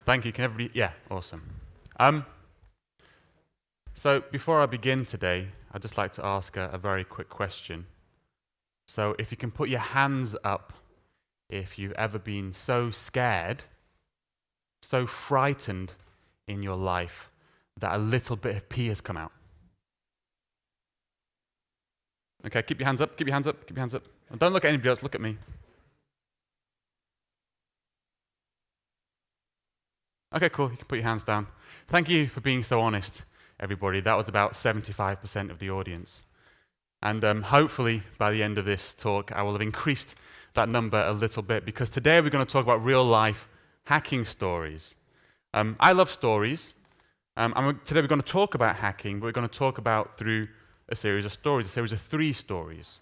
Thank you. Can everybody? Yeah, awesome. So before I begin today, I'd just like to ask a very quick question. So if you can put your hands up if you've ever been so scared, so frightened in your life that a little bit of pee has come out. Okay, keep your hands up, keep your hands up, keep your hands up. And don't look at anybody else, look at me. Okay, cool, you can put your hands down. Thank you for being so honest, everybody. That was about 75% of the audience. And hopefully, by the end of this talk, I will have increased that number a little bit, because today we're going to talk about real-life hacking stories. I love stories. Today we're going to talk about hacking, but we're going to talk about through a series of stories, a series of 3 stories.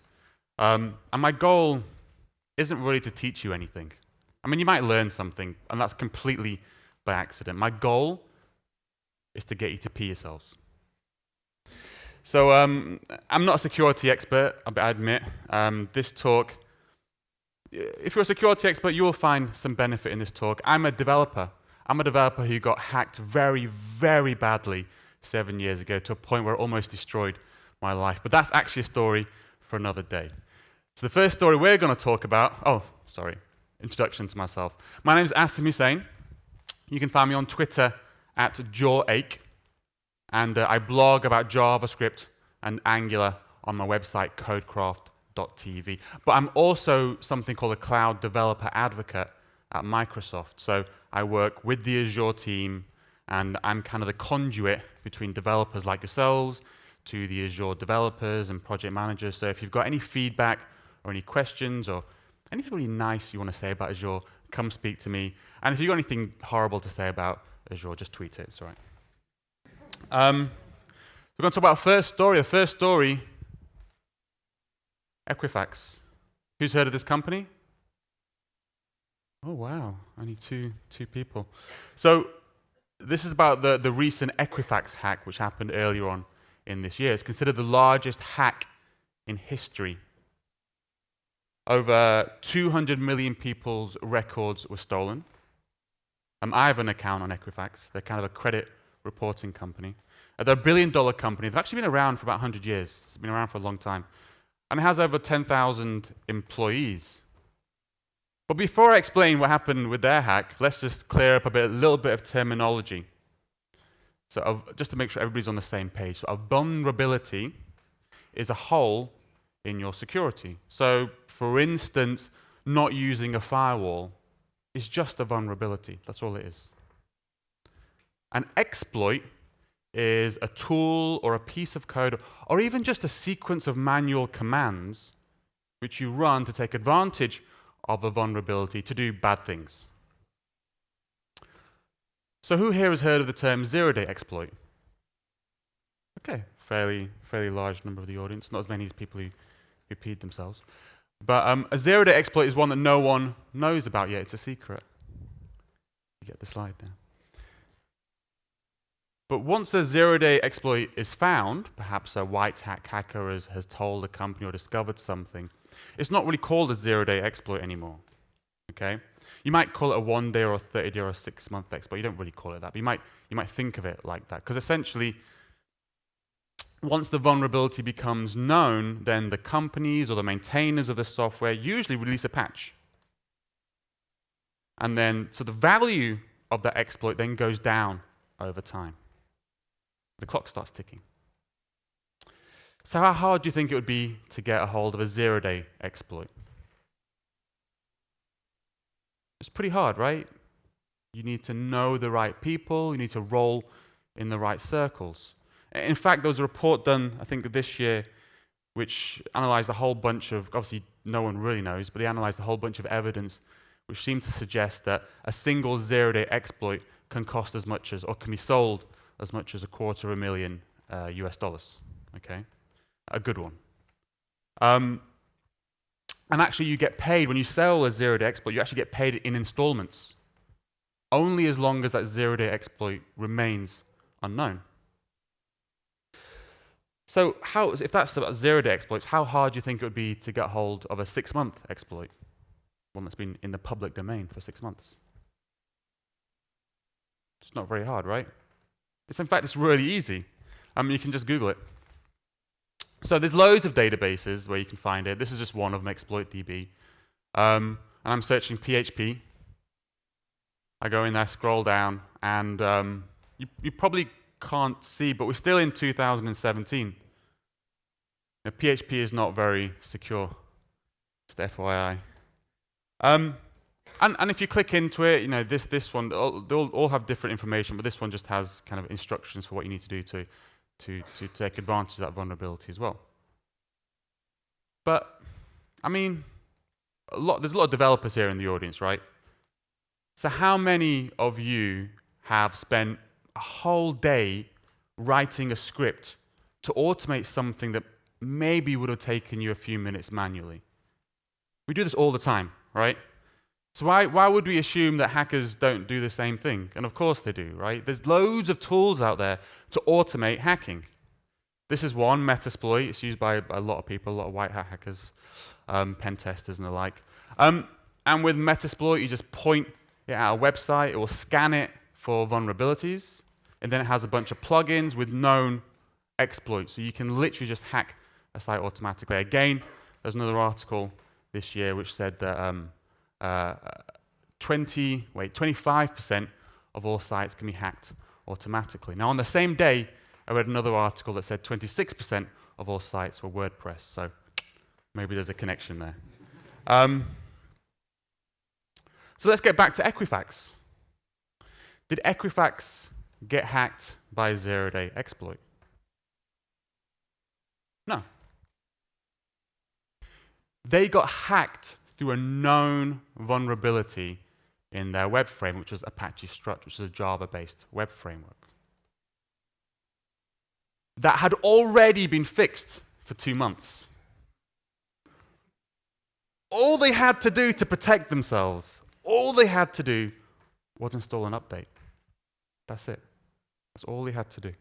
And my goal isn't really to teach you anything. I mean, you might learn something, and that's completely by accident. My goal is to get you to pee yourselves. So I'm not a security expert, I admit. This talk, if you're a security expert, you will find some benefit in this talk. I'm a developer. I'm a developer who got hacked very, very badly 7 years ago, to a point where it almost destroyed my life. But that's actually a story for another day. So the first story we're going to talk about, introduction to myself. My name is Asim Hussain. You can find me on Twitter at JawAche, and I blog about JavaScript and Angular on my website, codecraft.tv. But I'm also something called a cloud developer advocate at Microsoft. So I work with the Azure team, and I'm kind of the conduit between developers like yourselves to the Azure developers and project managers. So if you've got any feedback or any questions or anything really nice you want to say about Azure, come speak to me. And if you've got anything horrible to say about Azure, just tweet it. It's all right. We're going to talk about first story. The first story, Equifax. Who's heard of this company? Oh, wow. Only two people. So this is about the recent Equifax hack, which happened earlier on in this year. It's considered the largest hack in history. Over 200 million people's records were stolen. I have an account on Equifax. They're kind of a credit reporting company. They're a billion-dollar company. They've actually been around for about 100 years. It's been around for a long time. And it has over 10,000 employees. But before I explain what happened with their hack, let's just clear up a little bit of terminology. So just to make sure everybody's on the same page. So a vulnerability is a hole in your security. So, for instance, not using a firewall is just a vulnerability. That's all it is. An exploit is a tool or a piece of code or even just a sequence of manual commands which you run to take advantage of a vulnerability to do bad things. So who here has heard of the term zero-day exploit? Okay, fairly large number of the audience, not as many as people who peed themselves. But a zero-day exploit is one that no one knows about yet. It's a secret. You get the slide now. But once a zero-day exploit is found, perhaps a white hat hacker has told a company or discovered something, it's not really called a zero-day exploit anymore. Okay? You might call it a 1-day or a 30-day or a 6-month exploit. You don't really call it that, but you might think of it like that. Because essentially, once the vulnerability becomes known, then the companies or the maintainers of the software usually release a patch. And then, so the value of that exploit then goes down over time. The clock starts ticking. So how hard do you think it would be to get a hold of a zero-day exploit? It's pretty hard, right? You need to know the right people. You need to roll in the right circles. In fact, there was a report done, I think, this year, which analyzed a whole bunch of, obviously no one really knows, but they analyzed a whole bunch of evidence which seemed to suggest that a single zero-day exploit can cost as much as, or can be sold as much as $250,000 US. Okay? A good one. And actually you get paid, when you sell a zero-day exploit, you actually get paid in installments, only as long as that zero-day exploit remains unknown. So if that's about zero-day exploits, how hard do you think it would be to get hold of a 6-month exploit? One that's been in the public domain for 6 months. It's not very hard, right? In fact, it's really easy. You can just Google it. So there's loads of databases where you can find it. This is just one of them, ExploitDB. And I'm searching PHP. I go in there, scroll down, and you probably can't see, but we're still in 2017. Now, PHP is not very secure, just FYI. And if you click into it, this one, they'll all have different information, but this one just has kind of instructions for what you need to do to take advantage of that vulnerability as well. But, there's a lot of developers here in the audience, right? So how many of you have spent a whole day writing a script to automate something that maybe would have taken you a few minutes manually? We do this all the time, right? So why would we assume that hackers don't do the same thing? And of course they do, right? There's loads of tools out there to automate hacking. This is one, Metasploit. It's used by a lot of people, a lot of white hat hackers, pen testers and the like. And with Metasploit, you just point it at a website. It will scan it for vulnerabilities. And then it has a bunch of plugins with known exploits. So you can literally just hack a site automatically. Again, there's another article this year which said that 25% of all sites can be hacked automatically. Now, on the same day, I read another article that said 26% of all sites were WordPress. So maybe there's a connection there. So let's get back to Equifax. Did Equifax get hacked by a zero-day exploit? No. They got hacked through a known vulnerability in their web frame, which was Apache Struct, which is a Java-based web framework. That had already been fixed for 2 months. All they had to do to protect themselves, all they had to do was install an update. That's it. That's all they had to do.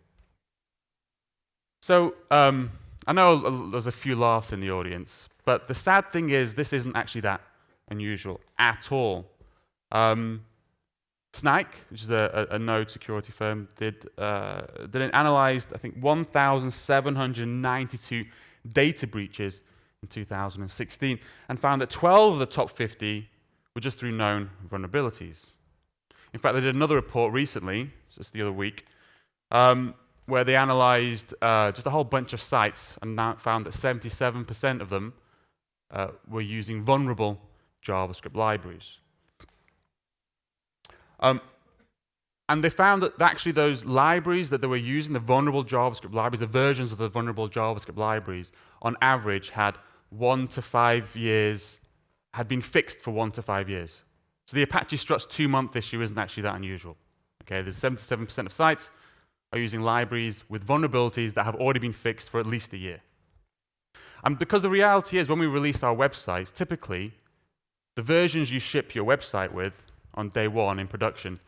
So, I know there's a few laughs in the audience, but the sad thing is this isn't actually that unusual at all. Snike, which is a node security firm, did an analyzed, I think, 1,792 data breaches in 2016 and found that 12 of the top 50 were just through known vulnerabilities. In fact, they did another report recently, just the other week, where they analyzed just a whole bunch of sites and found that 77% of them were using vulnerable JavaScript libraries. And they found that actually those libraries that they were using, the vulnerable JavaScript libraries, the versions of the vulnerable JavaScript libraries, on average had 1 to 5 years, had been fixed for 1 to 5 years. So the Apache Struts 2-month issue isn't actually that unusual. Okay, there's 77% of sites are using libraries with vulnerabilities that have already been fixed for at least a year. And because the reality is, when we release our websites, typically, the versions you ship your website with on day one in production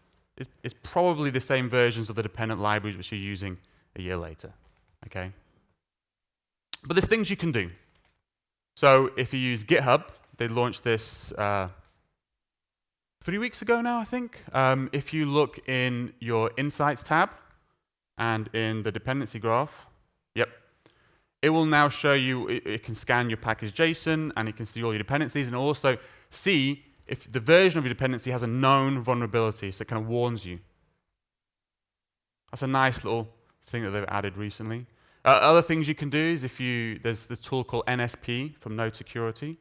is probably the same versions of the dependent libraries which you're using a year later. Okay? But there's things you can do. So if you use GitHub, they launched this 3 weeks ago now, I think. If you look in your Insights tab and in the dependency graph, yep, it will now show you, it can scan your package JSON and it can see all your dependencies and also see if the version of your dependency has a known vulnerability, so it kind of warns you. That's a nice little thing that they've added recently. Other things you can do is there's this tool called NSP from Node Security,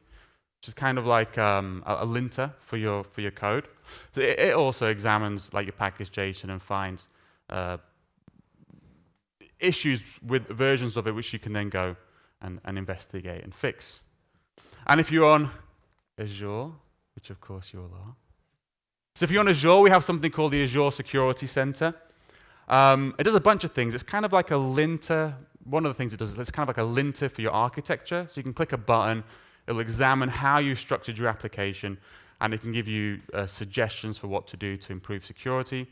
which is kind of like a linter for your code. So it also examines like your package JSON and finds issues with versions of it which you can then go and investigate and fix. And if you're on Azure, which of course you all are. So if you're on Azure, we have something called the Azure Security Center. It does a bunch of things. It's kind of like a linter. One of the things it does is it's kind of like a linter for your architecture. So you can click a button, it'll examine how you've structured your application, and it can give you suggestions for what to do to improve security.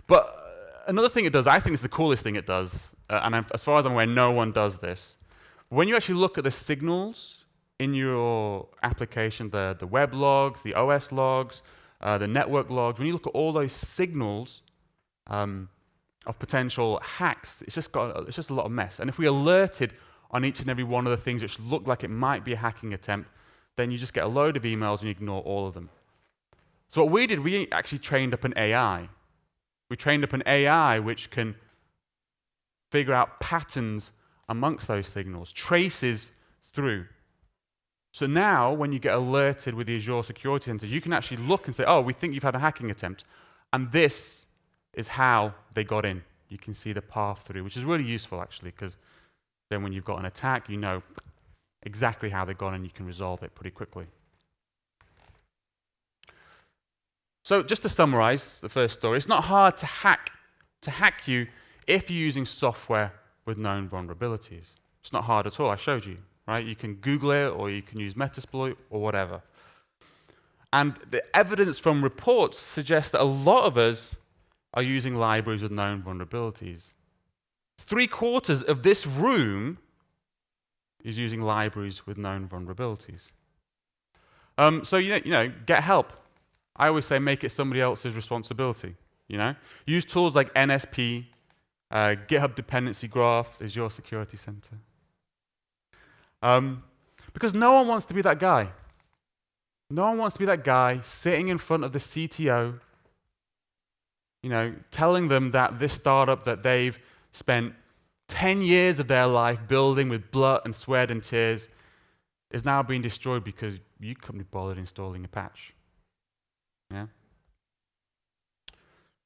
But another thing it does, I think is the coolest thing it does, and as far as I'm aware, no one does this. When you actually look at the signals in your application, the web logs, the OS logs, the network logs, when you look at all those signals, of potential hacks. It's just a lot of mess. And if we alerted on each and every one of the things which look like it might be a hacking attempt, then you just get a load of emails and you ignore all of them. So what we did, we actually trained up an AI. We trained up an AI which can figure out patterns amongst those signals, traces through. So now, when you get alerted with the Azure Security Center, you can actually look and say, oh, we think you've had a hacking attempt, and this is how they got in. You can see the path through, which is really useful, actually, because then when you've got an attack, you know exactly how they got in, you can resolve it pretty quickly. So just to summarize the first story, it's not hard to hack you if you're using software with known vulnerabilities. It's not hard at all, I showed you, right? You can Google it, or you can use Metasploit, or whatever. And the evidence from reports suggests that a lot of us are using libraries with known vulnerabilities. 3/4 of this room is using libraries with known vulnerabilities. So get help. I always say make it somebody else's responsibility. Use tools like NSP, GitHub Dependency Graph is your security center. Because no one wants to be that guy. No one wants to be that guy sitting in front of the CTO, telling them that this startup that they've spent 10 years of their life building with blood and sweat and tears is now being destroyed because you couldn't be bothered installing a patch. Yeah.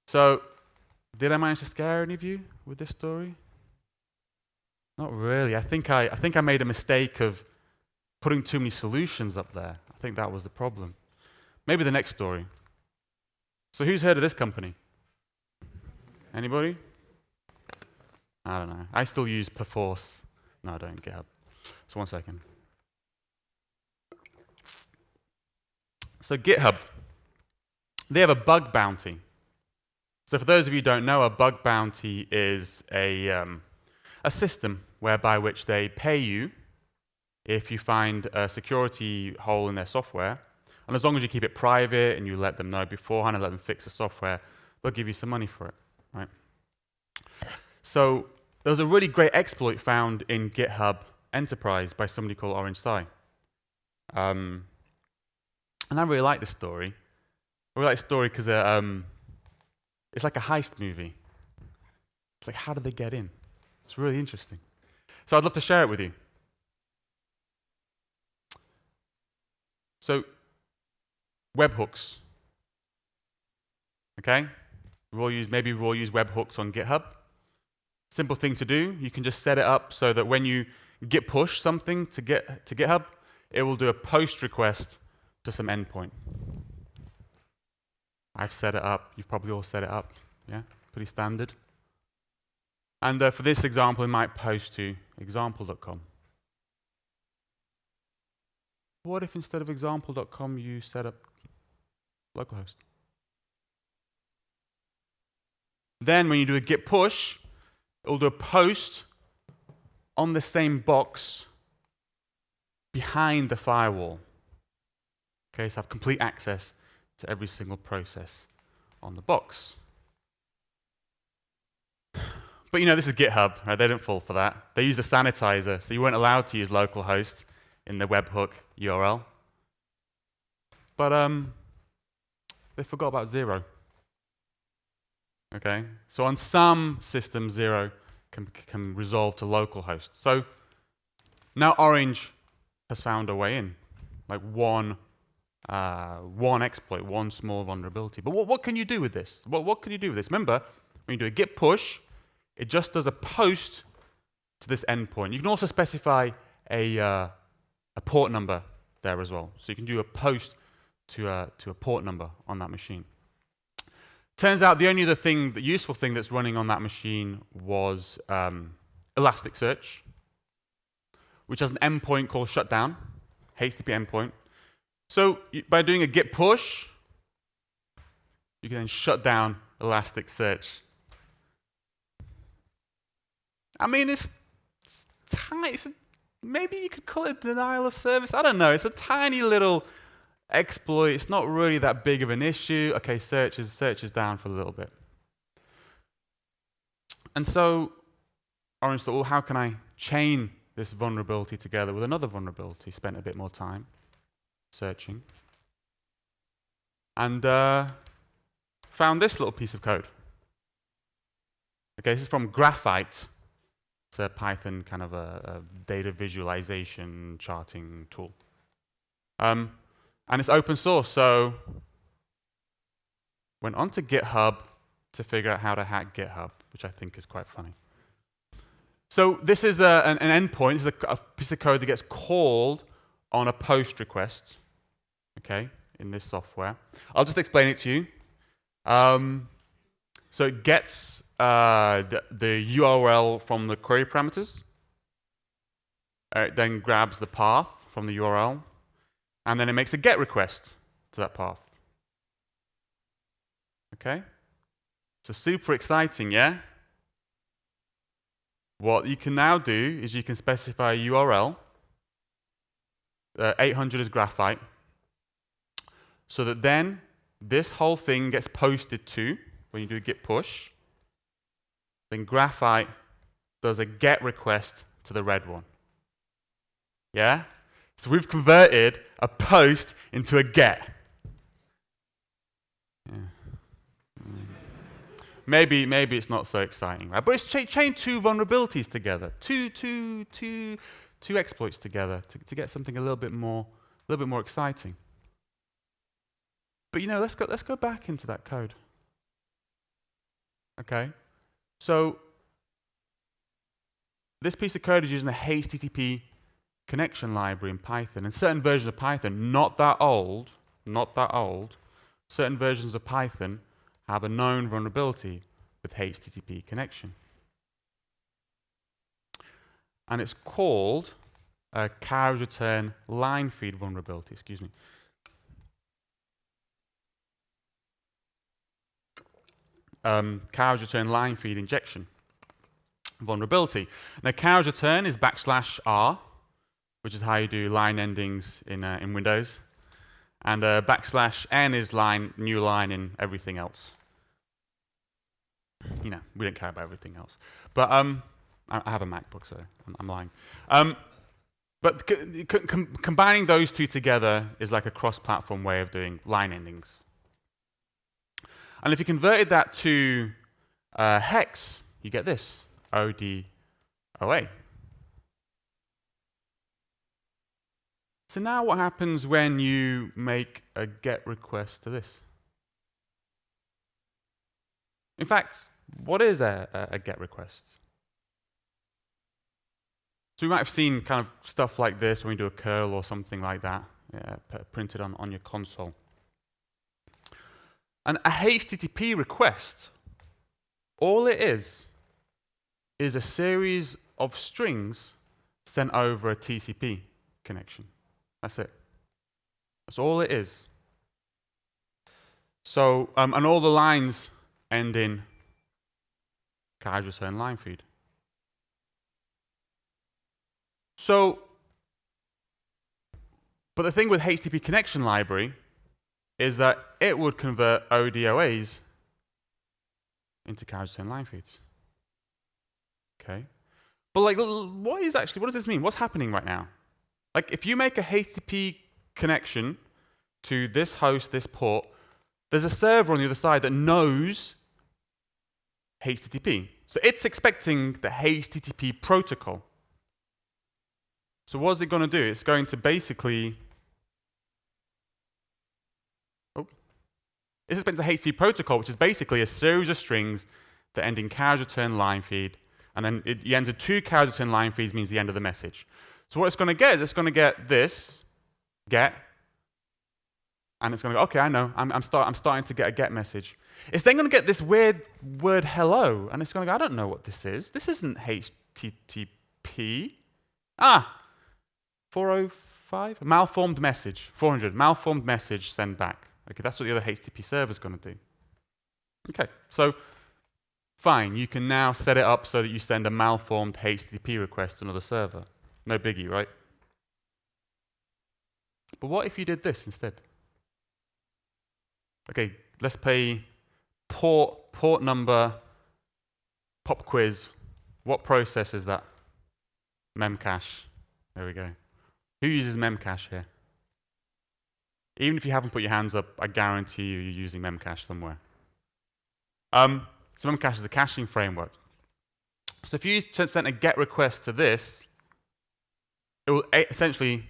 So, did I manage to scare any of you with this story? Not really. I think I made a mistake of putting too many solutions up there. I think that was the problem. Maybe the next story. So who's heard of this company? Anybody? I don't know. I still use Perforce. No, I don't. GitHub. So 1 second. So GitHub, they have a bug bounty. So for those of you who don't know, a bug bounty is a system whereby which they pay you if you find a security hole in their software. And as long as you keep it private and you let them know beforehand and let them fix the software, they'll give you some money for it, right? So there was a really great exploit found in GitHub Enterprise by somebody called Orange Sai. And I really like this story. I really like this story because it's like a heist movie. It's like, how did they get in? It's really interesting. So I'd love to share it with you. So, webhooks. Okay? Maybe we'll use webhooks on GitHub. Simple thing to do. You can just set it up so that when you git push something to GitHub, it will do a post request to some endpoint. I've set it up. You've probably all set it up. Yeah? Pretty standard. And for this example, it might post to example.com. What if instead of example.com you set up localhost? Then when you do a git push, it will do a post on the same box behind the firewall. Okay, so I have complete access to every single process on the box. But this is GitHub, right? They don't fall for that. They use the sanitizer, so you weren't allowed to use localhost in the webhook URL. But they forgot about 0. Okay, so on some systems, 0 can resolve to localhost. So now Orange has found a way in, like one exploit, one small vulnerability. But what can you do with this? What can you do with this? Remember, when you do a git push, it just does a post to this endpoint. You can also specify a port number there as well. So you can do a post to a port number on that machine. Turns out the only other useful thing that's running on that machine was Elasticsearch, which has an endpoint called shutdown, HTTP endpoint. So by doing a git push, you can then shut down Elasticsearch. I mean, it's tiny. Maybe you could call it denial of service. I don't know. It's a tiny little exploit. It's not really that big of an issue. Okay, search is down for a little bit. And so Orange thought, well, how can I chain this vulnerability together with another vulnerability? Spent a bit more time searching. And found this little piece of code. Okay, this is from Graphite. It's a Python kind of a data visualization charting tool. And it's open source, so went onto GitHub to figure out how to hack GitHub, which I think is quite funny. So this is an endpoint. This is a piece of code that gets called on a post request, okay, in this software. I'll just explain it to you. So it gets the URL from the query parameters. It then grabs the path from the URL, and then it makes a GET request to that path. Okay? So super exciting, yeah? What you can now do is you can specify a URL. 800 is Graphite. So that then this whole thing gets posted to, when you do a git push, then Graphite does a GET request to the red one. Yeah? So we've converted a post into a GET. Yeah. Maybe it's not so exciting, right? But it's chained two vulnerabilities together, two exploits together to get something a little bit more exciting. But let's go back into that code. Okay, so this piece of code is using a HTTP connection library in Python, and certain versions of Python, not that old, certain versions of Python have a known vulnerability with HTTP connection. And it's called a carriage return line feed vulnerability, carriage return line feed injection vulnerability. Now, carriage return is \r, which is how you do line endings in Windows, and \n is new line in everything else. We don't care about everything else. But I have a MacBook, so I'm lying. But combining those two together is like a cross-platform way of doing line endings. And if you converted that to hex, you get this, ODOA. So now what happens when you make a GET request to this? In fact, what is a GET request? So we might have seen kind of stuff like this when we do a curl or something like that, printed on your console. And a HTTP request, all it is a series of strings sent over a TCP connection. That's it. That's all it is. So, and all the lines end in carriage return line feed. So, but the thing with HTTP connection library is that it would convert ODOAs into carriage return line feeds. Okay? But what does this mean? What's happening right now? Like, if you make a HTTP connection to this host, this port, there's a server on the other side that knows HTTP. So it's expecting the HTTP protocol. So what's it going to do? It's going to basically it's expecting the HTTP protocol, which is basically a series of strings that end in carriage return line feed, and then it ends in two carriage return line feeds means the end of the message. So what it's going to get is it's going to get this get, and it's going to go, okay, I know, I'm starting to get a get message. It's then going to get this weird word hello, and it's going to go, I don't know what this is. This isn't HTTP. 405, malformed message, 400, malformed message, send back. Okay, that's what the other HTTP server is going to do. Okay, so fine, you can now set it up so that you send a malformed HTTP request to another server. No biggie, right? But what if you did this instead? Okay, let's pay port number Pop quiz. What process is that? Memcache. There we go. Who uses Memcache here? Even if you haven't put your hands up, I guarantee you're using Memcache somewhere. So Memcache is a caching framework. So if you send a GET request to this, it will essentially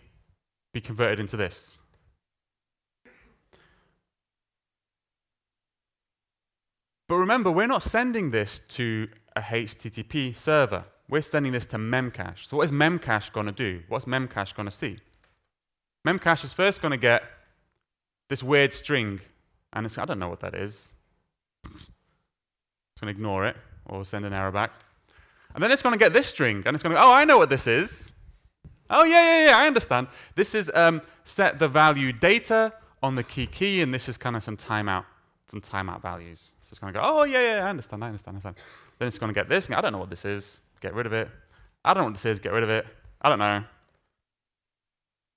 be converted into this. But remember, we're not sending this to a HTTP server. We're sending this to Memcache. So what is Memcache going to do? What's Memcache going to see? Memcache is first going to get this weird string, and I don't know what that is. It's going to ignore it or send an error back. And then it's going to get this string, and it's going to go, oh, I know what this is. Oh, yeah, I understand. This is set the value data on the key, and this is kind of some timeout values. So it's going to go, oh, yeah, I understand. Then it's going to get this, and I don't know what this is. Get rid of it. I don't know what this is. Get rid of it. I don't know.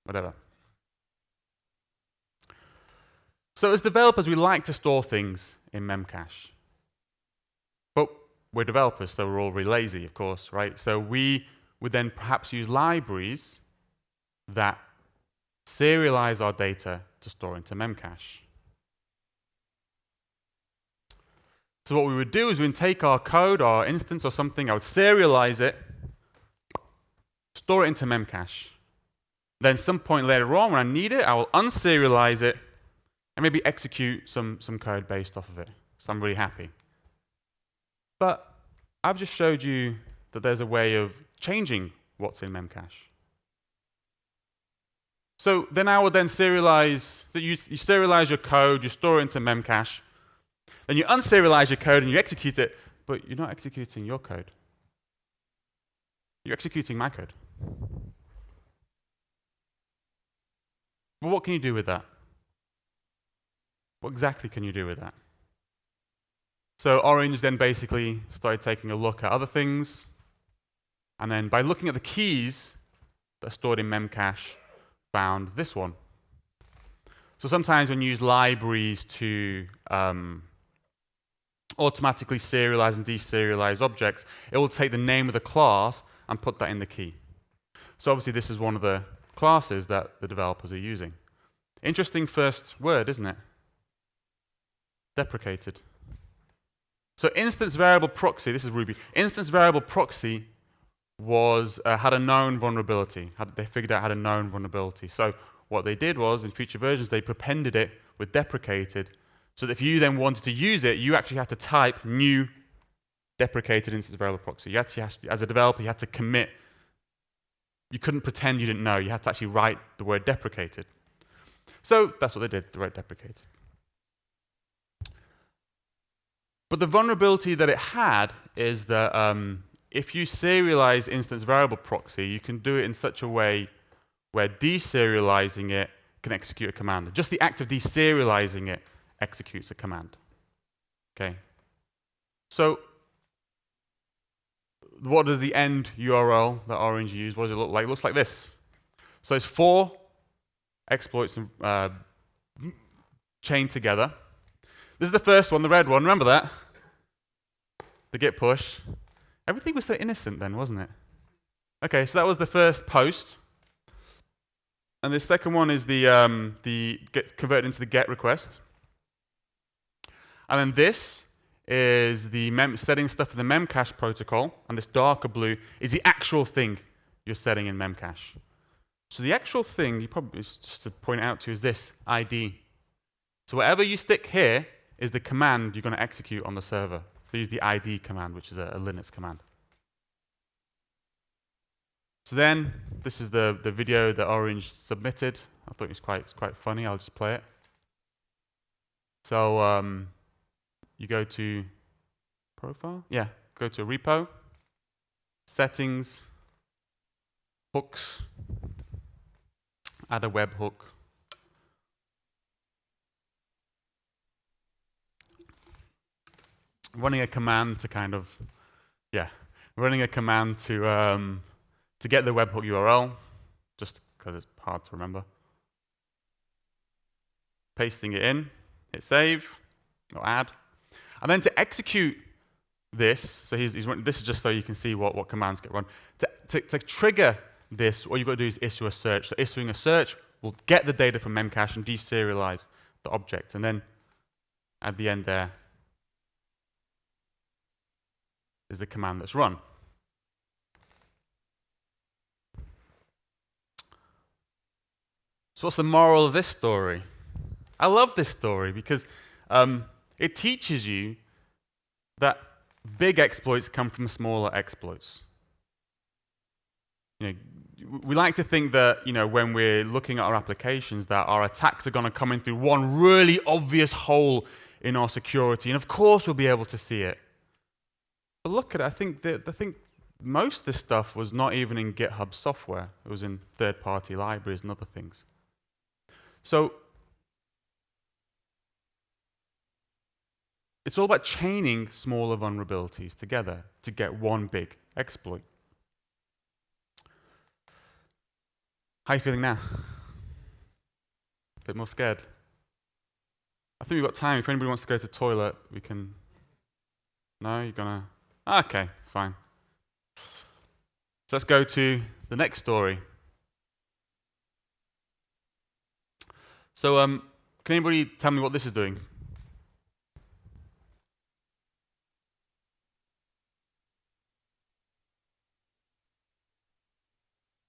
Whatever. So as developers, we like to store things in Memcache. But we're developers, so we're all really lazy, of course, right? So we would then perhaps use libraries that serialize our data to store into Memcache. So what we would do is we'd take our code, our instance or something, I would serialize it, store it into Memcache. Then some point later on, when I need it, I will unserialize it and maybe execute some code based off of it. So I'm really happy. But I've just showed you that there's a way of changing what's in Memcache. So then I will then serialize, that you serialize your code, you store it into Memcache, then you unserialize your code and you execute it, but you're not executing your code. You're executing my code. But what can you do with that? What exactly can you do with that? So Orange then basically started taking a look at other things, and then by looking at the keys that are stored in Memcache, found this one. So sometimes when you use libraries to automatically serialize and deserialize objects, it will take the name of the class and put that in the key. So obviously this is one of the classes that the developers are using. Interesting first word, isn't it? Deprecated. So instance variable proxy, this is Ruby. Instance variable proxy was had a known vulnerability. They figured out had a known vulnerability. So what they did was, in future versions, they prepended it with deprecated, so that if you then wanted to use it, you actually have to type new deprecated instance variable proxy. You actually have to, as a developer, you had to commit. You couldn't pretend you didn't know. You had to actually write the word deprecated. So that's what they did. They wrote deprecated. But the vulnerability that it had is that if you serialize instance variable proxy, you can do it in such a way where deserializing it can execute a command. Just the act of deserializing it executes a command. Okay. So what does the end URL that Orange used, what does it look like? It looks like this. So it's 4 exploits chained together. This is the first one, the red one. Remember that? The git push. Everything was so innocent then, wasn't it? Okay, so that was the first post. And the second one is the get converted into the GET request. And then this is the setting stuff for the Memcache protocol, and this darker blue is the actual thing you're setting in Memcache. So the actual thing, you probably just to point out to, is this ID. So whatever you stick here is the command you're going to execute on the server. So use the ID command, which is a Linux command. So then, this is the video that Orange submitted. I thought it was quite funny. I'll just play it. So you go to profile. Yeah, go to repo, settings, hooks, add a webhook. Running a command to to get the webhook URL, just because it's hard to remember. Pasting it in, hit save, or add. And then to execute this. So this is just so you can see what commands get run. To trigger this, all you've got to do is issue a search. So issuing a search will get the data from memcache and deserialize the object. And then at the end there is the command that's run. So what's the moral of this story? I love this story because it teaches you that big exploits come from smaller exploits. We like to think that when we're looking at our applications that our attacks are going to come in through one really obvious hole in our security, and of course we'll be able to see it. But look at it. I think most of this stuff was not even in GitHub software. It was in third-party libraries and other things. So it's all about chaining smaller vulnerabilities together to get one big exploit. How are you feeling now? A bit more scared? I think we've got time. If anybody wants to go to the toilet, we can... No? You're going to... Okay, fine. So let's go to the next story. So can anybody tell me what this is doing?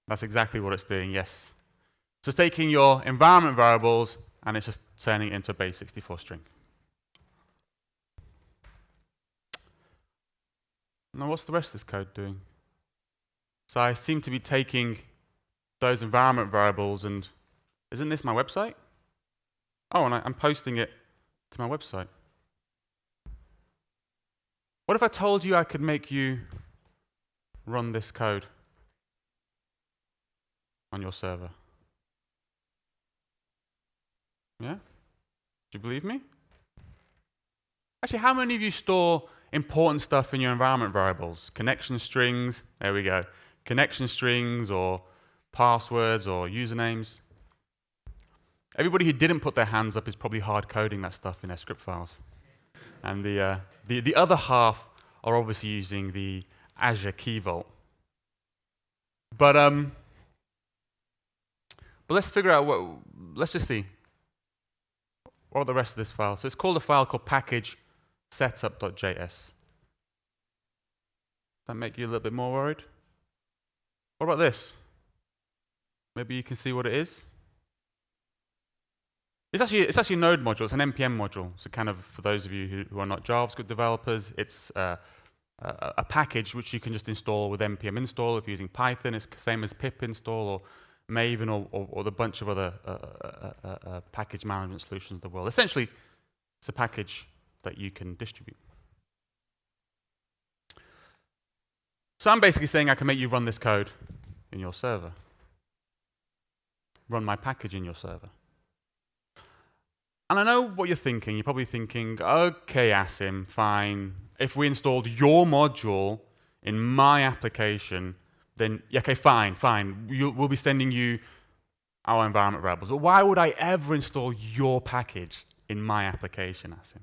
That's exactly what it's doing, yes. So it's taking your environment variables and it's just turning it into a base 64 string. Now what's the rest of this code doing? So I seem to be taking those environment variables and isn't this my website? Oh, and I'm posting it to my website. What if I told you I could make you run this code on your server? Yeah? Do you believe me? Actually, how many of you store important stuff in your environment variables? Connection strings, there we go. Connection strings or passwords or usernames. Everybody who didn't put their hands up is probably hard coding that stuff in their script files. And the other half are obviously using the Azure Key Vault. But let's figure out let's just see what the rest of this file. So it's called a file called package setup.js. Does that make you a little bit more worried? What about this? Maybe you can see what it is. It's actually a node module. It's an npm module. So kind of for those of you who are not JavaScript developers, it's a package which you can just install with npm install. If you're using Python, it's the same as pip install or Maven or the bunch of other package management solutions in the world. Essentially, it's a package that you can distribute. So I'm basically saying I can make you run this code in your server. Run my package in your server. And I know what you're thinking. You're probably thinking, okay, Asim, fine. If we installed your module in my application, then, okay, fine. We'll be sending you our environment variables. But why would I ever install your package in my application, Asim?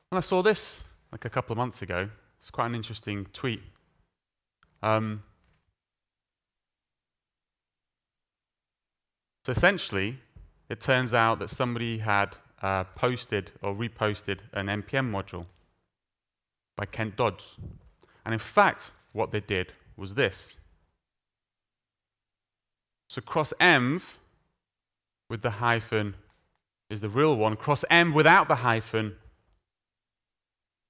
When I saw this like a couple of months ago, it's quite an interesting tweet. So essentially, it turns out that somebody had posted or reposted an npm module by Kent Dodds. And in fact, what they did was this. So cross-env with the hyphen is the real one. Cross-env without the hyphen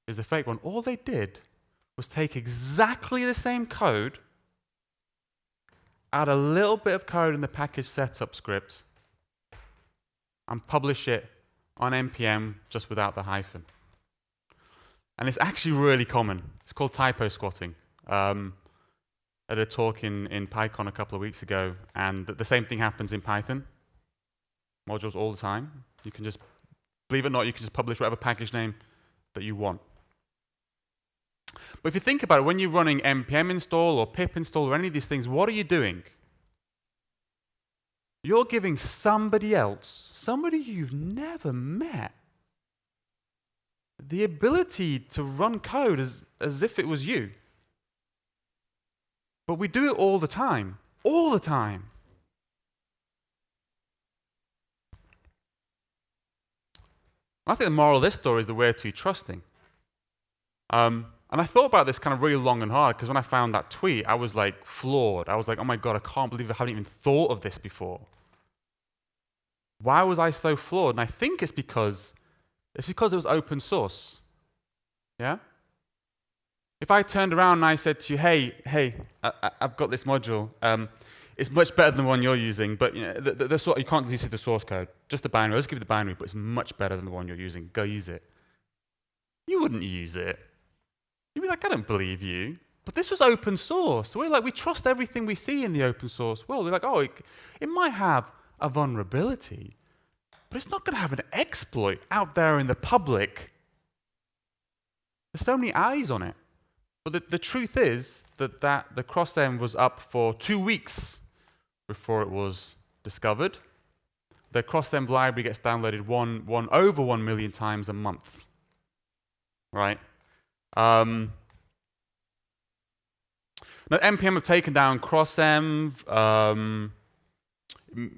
is the fake one. All they did was take exactly the same code, add a little bit of code in the package setup script, and publish it on npm just without the hyphen. And it's actually really common. It's called typo squatting. At a talk in PyCon a couple of weeks ago, and the same thing happens in Python modules all the time. You can just, believe it or not, you can just publish whatever package name that you want. But if you think about it, when you're running npm install or pip install or any of these things, what are you doing? You're giving somebody else, somebody you've never met, the ability to run code as if it was you. But we do it all the time. All the time. I think the moral of this story is that we're too trusting. And I thought about this kind of really long and hard, because when I found that tweet, I was like floored. I was like, oh my God, I can't believe I haven't even thought of this before. Why was I so floored? And I think it's because it was open source. Yeah? If I turned around and I said to you, hey, I've got this module. It's much better than the one you're using, but you can't use the source code. Just the binary. I'll just give you the binary, but it's much better than the one you're using. Go use it. You wouldn't use it. You'd be like, I don't believe you. But this was open source. So we trust everything we see in the open source world. We're like, oh, it might have a vulnerability, but it's not going to have an exploit out there in the public. There's so many eyes on it. But the truth is that the cross-end was up for 2 weeks before it was discovered. The cross-end library gets downloaded over 1 million times a month. Right? Now, NPM have taken down cross-env.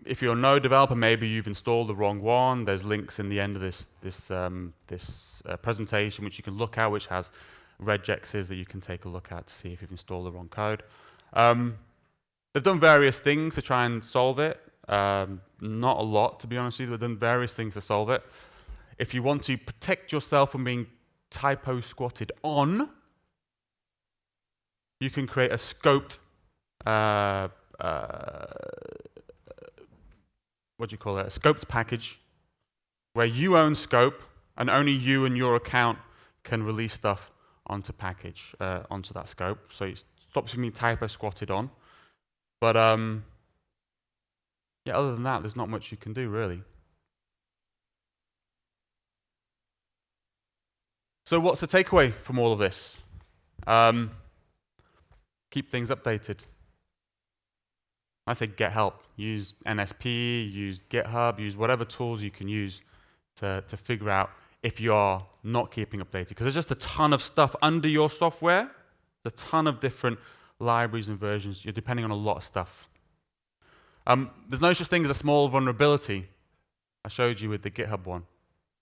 If you're a Node developer, maybe you've installed the wrong one. There's links in the end of this presentation which you can look at, which has regexes that you can take a look at to see if you've installed the wrong code. They've done various things to try and solve it. Not a lot, to be honest with you. They've done various things to solve it. If you want to protect yourself from being typo squatted on, you can create a scoped what do you call it? A scoped package where you own scope and only you and your account can release stuff onto that scope. So it stops you being typo squatted on. But yeah, other than that, there's not much you can do really. So what's the takeaway from all of this? Keep things updated. I say get help. Use NSP, use GitHub, use whatever tools you can use to figure out if you are not keeping updated. Because there's just a ton of stuff under your software. There's a ton of different libraries and versions. You're depending on a lot of stuff. There's no such thing as a small vulnerability. I showed you with the GitHub one.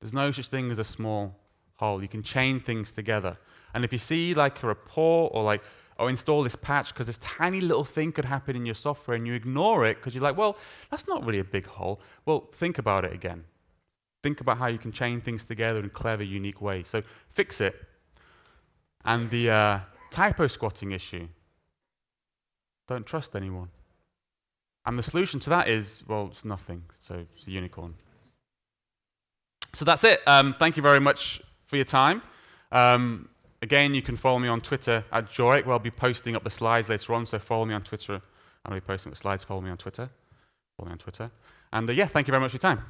There's no such thing as a small hole. You can chain things together. And if you see like a report or like, oh, install this patch because this tiny little thing could happen in your software and you ignore it because you're like, well, that's not really a big hole. Well, think about it again. Think about how you can chain things together in clever, unique ways. So fix it. And the typo squatting issue, don't trust anyone. And the solution to that is, well, it's nothing. So it's a unicorn. So that's it. Thank you very much for your time. Again, you can follow me on Twitter at Jorik, where I'll be posting up the slides later on. So follow me on Twitter. I'll be posting up the slides. Follow me on Twitter. And yeah, thank you very much for your time.